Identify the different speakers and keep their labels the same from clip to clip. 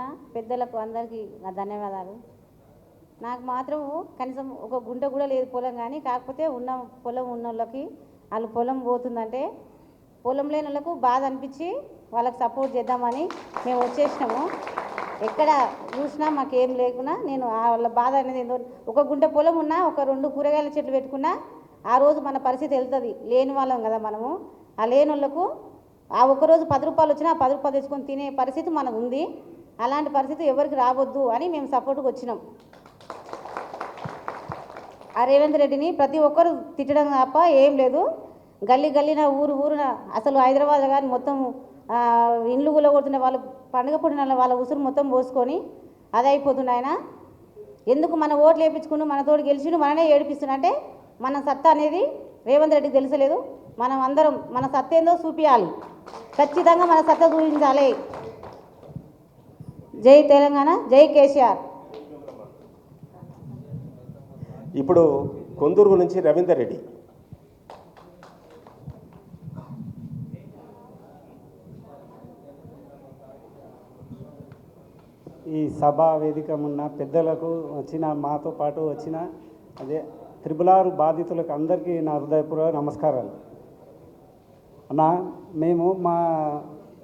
Speaker 1: అన్న పెద్దలకు అందరికీ నా ధన్యవాదాలు. నాకు మాత్రం కనీసం ఒక గుంట కూడా లేదు పొలం, కానీ కాకపోతే ఉన్న పొలం ఉన్నోళ్ళకి వాళ్ళు పొలం పోతుందంటే పొలం లేని వాళ్ళకు బాధ అనిపించి వాళ్ళకి సపోర్ట్ చేద్దామని మేము వచ్చేసినాము. ఎక్కడ చూసినా మాకేం లేకున్నా నేను వాళ్ళ బాధ అనేది ఏందో, ఒక గుంట పొలం ఉన్నా ఒక 2 కూరగాయల చెట్లు పెట్టుకున్నా ఆ రోజు మన పరిస్థితి వెళ్తుంది. లేని వాళ్ళం కదా మనము. ఆ లేని వాళ్ళకు ఆ ఒక్కరోజు 10 రూపాయలు వచ్చినా 10 రూపాయలు తెచ్చుకొని తినే పరిస్థితి మనకు ఉంది. అలాంటి పరిస్థితి ఎవరికి రావద్దు అని మేము సపోర్ట్కి వచ్చినాం. ఆ రేవంత్ రెడ్డిని ప్రతి ఒక్కరు తిట్టడం తప్ప ఏం లేదు. గల్లీ గల్లీన ఊరున అసలు హైదరాబాద్ కానీ మొత్తం ఇండ్లు కూలగొడుతున్న వాళ్ళు పండుగ పుట్టిన వాళ్ళ ఉసురు మొత్తం పోసుకొని అదే అయిపోతుండే. ఆయన ఎందుకు మన ఓట్లు వేయించుకుని మనతోటి గెలిచిండు, మననే ఏడిపిస్తున్నా అంటే మన సత్తా అనేది రేవంత్ రెడ్డికి తెలుసలేదు. మనం అందరం మన సత్తా ఏందో చూపించాలి, ఖచ్చితంగా మన సత్తా చూపించాలి. జై తెలంగాణ, జై కేసీఆర్.
Speaker 2: ఇప్పుడు కొందూరు నుంచి రవీందర్ రెడ్డి.
Speaker 3: ఈ సభా వేదిక ఉన్న పెద్దలకు వచ్చిన మాతో పాటు వచ్చిన అదే 666 బాధితులకు అందరికీ నా హృదయపూర్వక నమస్కారాలు. అన్న, మేము మా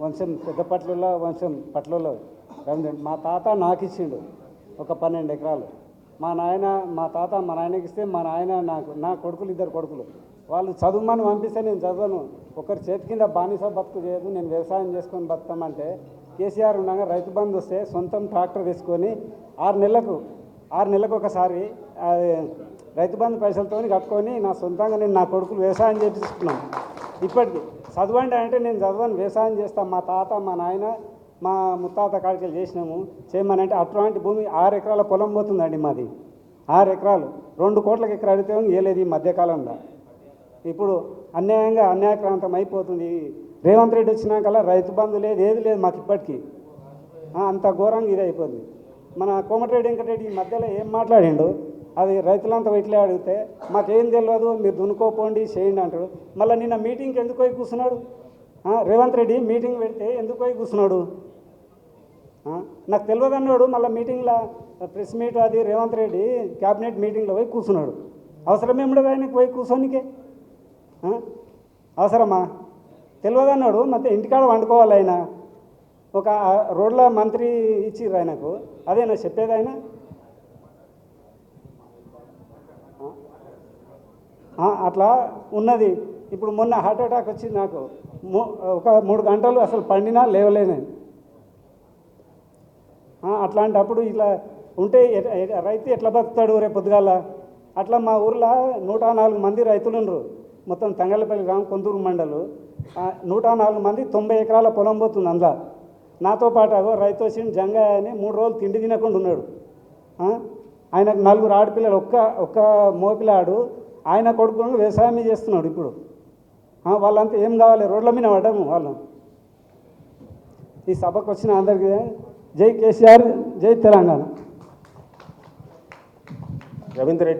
Speaker 3: వంశం పెద్దపట్లలో వంశం పట్లలో మా తాత నాకు ఇచ్చిండు ఒక 12 ఎకరాలు. మా తాత మా నాయనకి ఇస్తే మా నాయన నా కొడుకులు 2 కొడుకులు వాళ్ళు చదువుమని పంపిస్తే నేను చదవను, ఒకరి చేతి కింద బానిస బతుకు చేయదు, నేను వ్యవసాయం చేసుకొని బతుకమంటే కేసీఆర్ ఉండగా రైతు బంధు వస్తే సొంతం ట్రాక్టర్ తీసుకొని 6 నెలలకు ఒకసారి రైతు బంధు పైసలతో కట్టుకొని నా సొంతంగా నేను నా కొడుకులు వ్యవసాయం చేపిస్తున్నాను. ఇప్పటికీ చదవండి అంటే నేను చదవను, వ్యవసాయం చేస్తాను. మా తాత మా నాయన మా ముత్తాత కాడికి చేసినాము చేయమని అంటే అటువంటి భూమి 6 ఎకరాల పొలం పోతుందండి మాది. 6 ఎకరాలు 2 కోట్లకి ఎకరా అడిగితే ఇవ్వలేదు ఈ మధ్యకాలంలో. ఇప్పుడు అన్యాయక్రాంతం అయిపోతుంది. రేవంత్ రెడ్డి వచ్చినాకల్లా రైతు బంధు లేదు, ఏది లేదు మాకు ఇప్పటికీ. అంత ఘోరంగా ఇది అయిపోతుంది. మన కోమటిరెడ్డి వెంకటరెడ్డి ఈ మధ్యలో ఏం మాట్లాడిండు, అది రైతులంతా ఇట్లే అడిగితే మాకేం తెలియదు, మీరు దున్నుకోపోండి చేయండి అంటాడు. మళ్ళీ నిన్న మీటింగ్కి ఎందుకు పోయి కూర్చున్నాడు రేవంత్ రెడ్డి? మీటింగ్ పెడితే ఎందుకు పోయి కూర్చున్నాడు? నాకు తెలియదు అన్నాడు. మళ్ళీ మీటింగ్లో ప్రెస్ మీట్ అది రేవంత్ రెడ్డి క్యాబినెట్ మీటింగ్లో పోయి కూర్చున్నాడు. అవసరం ఏమిటది ఆయనకి పోయి కూర్చోనికే? అవసరమా? తెలియదు అన్నాడు. ಮತ್ತೆ ఇంటికాడ వండుకోవాలి ఆయన. ఒక రోడ్ల మంత్రి ఇచ్చిర్రు ఆయనకు, అదేనా చెప్పేది ఆయన? అట్లా ఉన్నది. ఇప్పుడు మొన్న హార్ట్ అటాక్ వచ్చింది నాకు. ఒక 3 గంటలు అసలు పండినా లేవలేను. అట్లాంటప్పుడు ఇట్లా ఉంటే రైతు ఎట్లా బతుకుతాడు రేపు పొద్దుగాల? అట్లా మా ఊర్లో 104 మంది రైతులు ఉన్నారు. మొత్తం తంగళ్ళపల్లి గ్రామం కొందూరు మండలు 104 మంది 90 ఎకరాల పొలం పోతుంది. అందులో నాతో పాటు రైతు వచ్చిండు జంగయ్య అని 3 రోజులు తిండి తినకుండా ఉన్నాడు. ఆయనకు 4 ఆడపిల్లలు, ఒక్క మోపిలాడు ఆయన కొడుకు వ్యవసాయం చేస్తున్నాడు. ఇప్పుడు వాళ్ళంతా ఏం కావాలి? రోడ్ల మీద పడ్డాము వాళ్ళు. ఈ సభకు వచ్చిన అందరికీ జై కేసీఆర్, జై తెలంగాణ.
Speaker 2: రవీందర్ రెడ్డి.